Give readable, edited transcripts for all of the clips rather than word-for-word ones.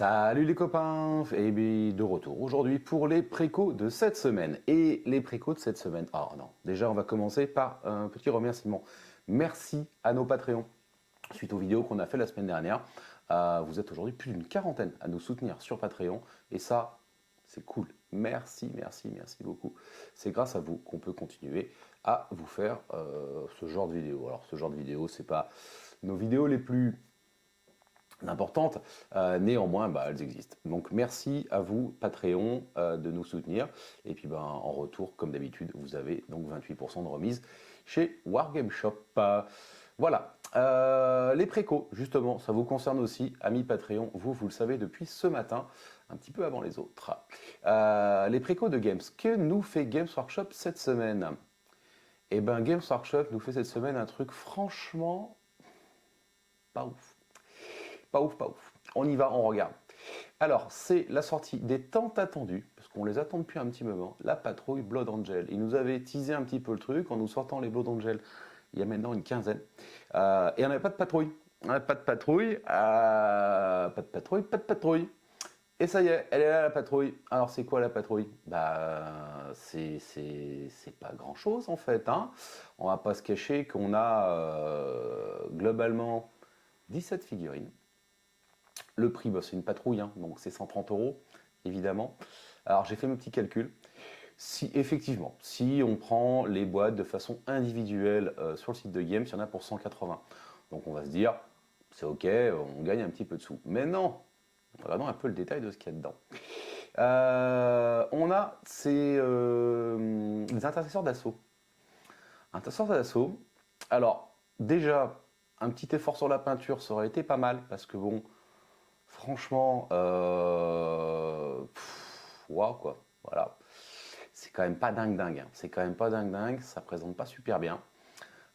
Salut les copains, et bien de retour aujourd'hui pour les précos de cette semaine. Et les précos de cette semaine, non, déjà on va commencer par un petit remerciement. Merci à nos Patreons, suite aux vidéos qu'on a fait la semaine dernière. Vous êtes aujourd'hui plus d'une quarantaine à nous soutenir sur Patreon, et ça, c'est cool. Merci beaucoup. C'est grâce à vous qu'on peut continuer à vous faire ce genre de vidéos. Alors ce genre de vidéos, c'est pas nos vidéos les plus importante, néanmoins elles existent. Donc merci à vous Patreon de nous soutenir, et puis en retour comme d'habitude vous avez donc 28% de remise chez Wargame Shop. Voilà, les précos justement ça vous concerne aussi amis Patreon, vous le savez depuis ce matin, un petit peu avant les autres. Les précos de Games, que nous fait Games Workshop cette semaine? Eh ben Games Workshop nous fait cette semaine un truc franchement pas ouf. Pas ouf. On y va, on regarde. Alors, c'est la sortie des tant attendus, parce qu'on les attend depuis un petit moment, la patrouille Blood Angel. Ils nous avaient teasé un petit peu le truc en nous sortant les Blood Angel il y a maintenant une quinzaine. Et on n'avait pas de patrouille. Pas de patrouille. Et ça y est, elle est là la patrouille. Alors c'est quoi la patrouille? C'est pas grand chose en fait. On va pas se cacher qu'on a globalement 17 figurines. Le prix, c'est une patrouille, donc c'est 130 €, évidemment. Alors j'ai fait mes petits calculs. Si effectivement, si on prend les boîtes de façon individuelle sur le site de Games, il y en a pour 180. Donc on va se dire, c'est ok, on gagne un petit peu de sous. Mais non, regardons un peu le détail de ce qu'il y a dedans. On a des intercesseurs d'assaut. Intercesseurs d'assaut. Alors déjà, un petit effort sur la peinture, ça aurait été pas mal parce que bon. Franchement, wow, quoi. Voilà. C'est quand même pas dingue. C'est quand même pas dingue. Ça présente pas super bien.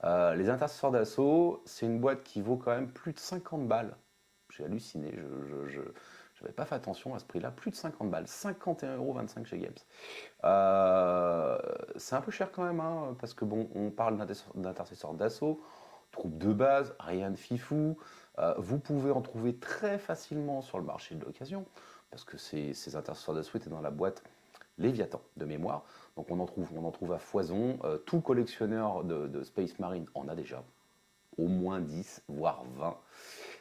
Les intercesseurs d'assaut, c'est une boîte qui vaut quand même plus de 50 balles. J'ai halluciné. Je n'avais pas fait attention à ce prix-là. Plus de 50 balles. 51,25 € chez Games. C'est un peu cher quand même, parce que bon, on parle d'intercesseurs d'assaut. Troupe de base, rien de fifou. Vous pouvez en trouver très facilement sur le marché de l'occasion, parce que ces intercesseurs d'assaut étaient dans la boîte Léviathan de mémoire. Donc on en trouve à foison. Tout collectionneur de Space Marine en a déjà. Au moins 10, voire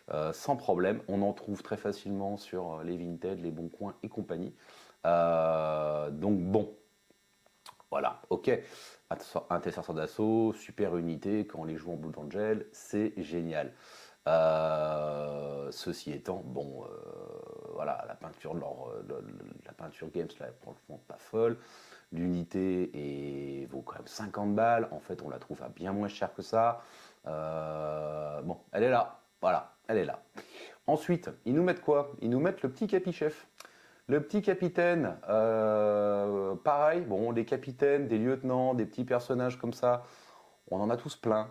20. Sans problème. On en trouve très facilement sur les Vinted, les Bons Coins et compagnie. Donc bon. Voilà, ok. Intercesseur d'assaut, super unité, quand on les joue en Blood Angel, c'est génial. Ceci étant, bon, voilà, la peinture Games, là, est franchement pas folle. L'unité vaut quand même 50 balles. En fait, on la trouve à bien moins cher que ça. Bon, elle est là. Voilà, elle est là. Ensuite, ils nous mettent quoi? Ils nous mettent le petit capichef. Le petit capitaine, pareil, bon, des capitaines, des lieutenants, des petits personnages comme ça, on en a tous plein.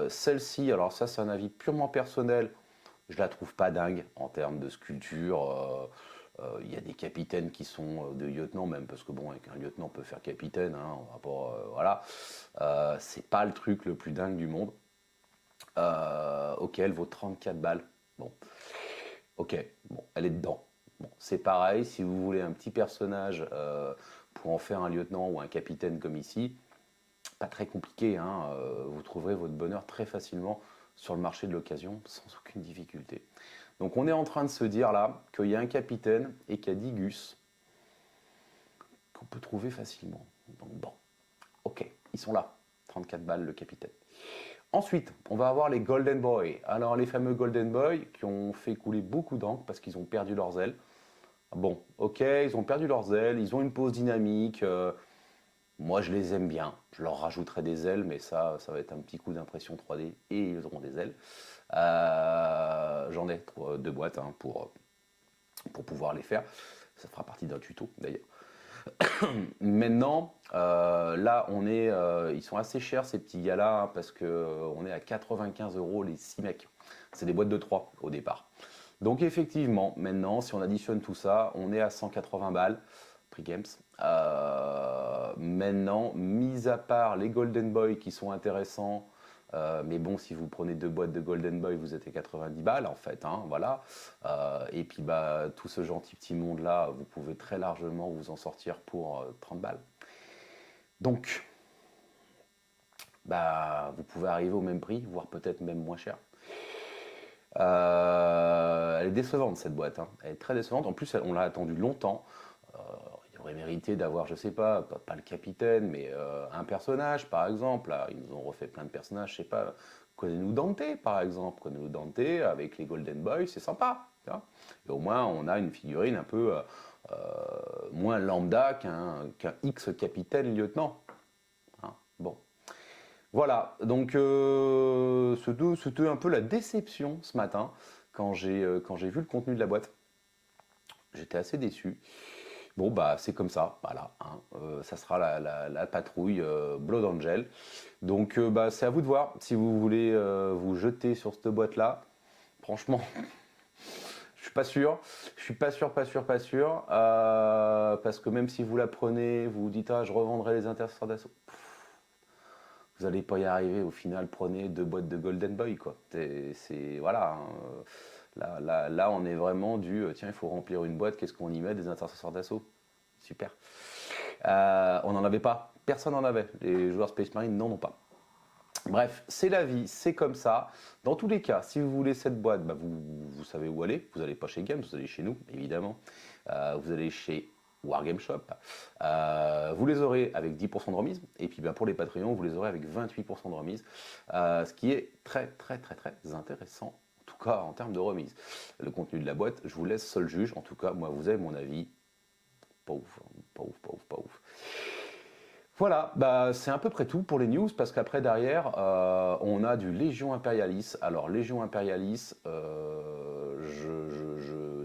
Celle-ci, alors ça c'est un avis purement personnel, je la trouve pas dingue en termes de sculpture. Il y a des capitaines qui sont de lieutenants même, parce que bon, avec un lieutenant on peut faire capitaine, on va pas, voilà. C'est pas le truc le plus dingue du monde. Ok, elle vaut 34 balles. Bon. Ok, bon, elle est dedans. Bon, c'est pareil, si vous voulez un petit personnage pour en faire un lieutenant ou un capitaine comme ici, pas très compliqué, vous trouverez votre bonheur très facilement sur le marché de l'occasion sans aucune difficulté. Donc on est en train de se dire là qu'il y a un capitaine et qu'il y a 10 gus qu'on peut trouver facilement. Donc bon, ok, ils sont là, 34 balles le capitaine. Ensuite, on va avoir les Golden Boy. Alors, les fameux Golden Boy qui ont fait couler beaucoup d'encre parce qu'ils ont perdu leurs ailes. Bon, ok, ils ont perdu leurs ailes, ils ont une pose dynamique. Moi, je les aime bien. Je leur rajouterai des ailes, mais ça va être un petit coup d'impression 3D et ils auront des ailes. J'en ai 2 boîtes pour pouvoir les faire. Ça fera partie d'un tuto d'ailleurs. Maintenant, là, ils sont assez chers ces petits gars-là, parce que on est à 95 € les 6 mecs. C'est des boîtes de 3 au départ. Donc effectivement, maintenant, si on additionne tout ça, on est à 180 balles, prix Games. Maintenant, mis à part les Golden Boy qui sont intéressants, Mais bon, si vous prenez 2 boîtes de Golden Boy, vous êtes à 90 balles en fait, hein, voilà. Et puis bah, tout ce gentil petit monde-là, vous pouvez très largement vous en sortir pour 30 balles. Donc, bah, vous pouvez arriver au même prix, voire peut-être même moins cher. Elle est décevante cette boîte, hein. Elle est très décevante. En plus, on l'a attendue longtemps. Il aurait mérité d'avoir, je sais pas le capitaine, mais un personnage par exemple. Là, ils nous ont refait plein de personnages, je sais pas. Connais-nous Dante par exemple. Connais-nous Dante avec les Golden Boys, c'est sympa. Et au moins, on a une figurine un peu moins lambda qu'un X capitaine lieutenant. Hein, bon. Voilà, donc c'était un peu la déception ce matin quand j'ai vu le contenu de la boîte. J'étais assez déçu. Bon, bah c'est comme ça, voilà, hein. Ça sera la patrouille Blood Angel. Donc bah, c'est à vous de voir si vous voulez vous jeter sur cette boîte-là. Franchement, je suis pas sûr. Je suis pas sûr, pas sûr. Parce que même si vous la prenez, vous vous dites ah je revendrai les intercesseurs d'assaut. Vous n'allez pas y arriver. Au final, prenez 2 boîtes de Golden Boy, quoi. Voilà, hein. Là, on est vraiment tiens, il faut remplir une boîte. Qu'est-ce qu'on y met? Des intercesseurs d'assaut. Super. On n'en avait pas. Personne n'en avait. Les joueurs Space Marine n'en ont pas. Bref, c'est la vie, c'est comme ça. Dans tous les cas, si vous voulez cette boîte, bah vous savez où aller. Vous n'allez pas chez Games, vous allez chez nous, évidemment. Vous allez chez Wargame Shop. Vous les aurez avec 10% de remise. Et puis bah, pour les Patreons, vous les aurez avec 28% de remise. Ce qui est très intéressant. En tout cas, en termes de remise. Le contenu de la boîte, je vous laisse seul juge. En tout cas, moi, vous avez mon avis. Pas ouf, hein. Pas ouf. Voilà, bah, c'est à peu près tout pour les news, parce qu'après derrière, on a du Légion Imperialis. Alors Légion Imperialis,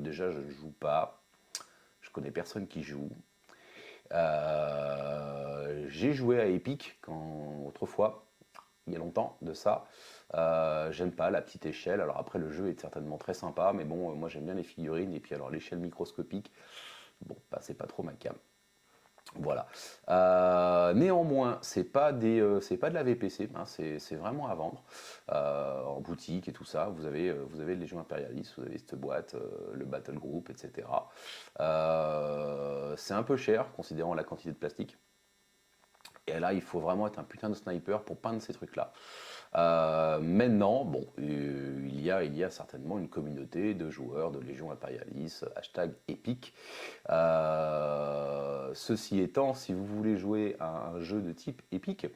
déjà je ne joue pas, je connais personne qui joue. J'ai joué à Epic autrefois, il y a longtemps de ça. J'aime pas la petite échelle. Alors après le jeu est certainement très sympa, mais bon, moi j'aime bien les figurines, et puis alors l'échelle microscopique, bon, bah, c'est pas trop ma cam. Voilà. Néanmoins, c'est pas de la VPC, hein, c'est vraiment à vendre en boutique et tout ça. Vous avez le Légion Imperialis, vous avez cette boîte, le Battle Group, etc. C'est un peu cher considérant la quantité de plastique. Et là, il faut vraiment être un putain de sniper pour peindre ces trucs-là. Maintenant, bon, il y a certainement une communauté de joueurs de Légion Imperialis, #Epic. Ceci étant, si vous voulez jouer à un jeu de type Epic,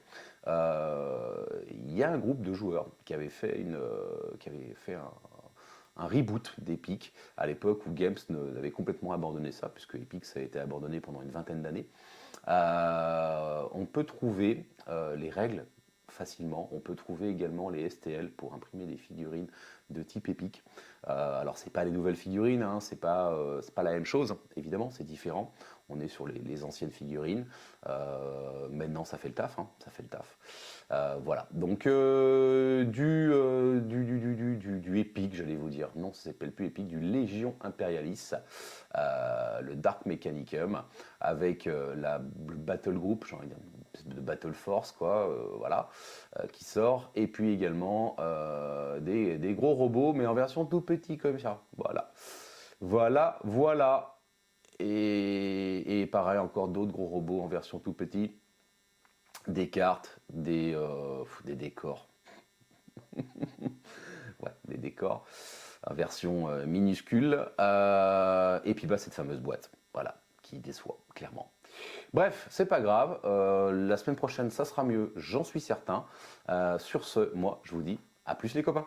il y a un groupe de joueurs qui avait fait un reboot d'Epic à l'époque où Games avait complètement abandonné ça, puisque Epic ça a été abandonné pendant une vingtaine d'années. On peut trouver les règles facilement. On peut trouver également les STL pour imprimer des figurines de type Epic. Alors c'est pas les nouvelles figurines, hein, c'est pas la même chose, évidemment, c'est différent. On est sur les anciennes figurines. Maintenant ça fait le taf, hein, ça fait le taf. Voilà, donc du Epic, j'allais vous dire. Non, ça s'appelle plus Epic, du Légion Imperialis, le Dark Mechanicum, avec le Battle Group, j'ai envie de dire, de Battle Force, quoi, voilà, qui sort. Et puis également des gros robots, mais en version tout petit comme ça. Voilà. Et pareil, encore d'autres gros robots en version tout petit. Des cartes, des décors. Ouais, des décors en version minuscule. Et puis bah, cette fameuse boîte, voilà, qui déçoit, clairement. Bref, c'est pas grave. La semaine prochaine, ça sera mieux, j'en suis certain. Sur ce, moi, je vous dis à plus les copains.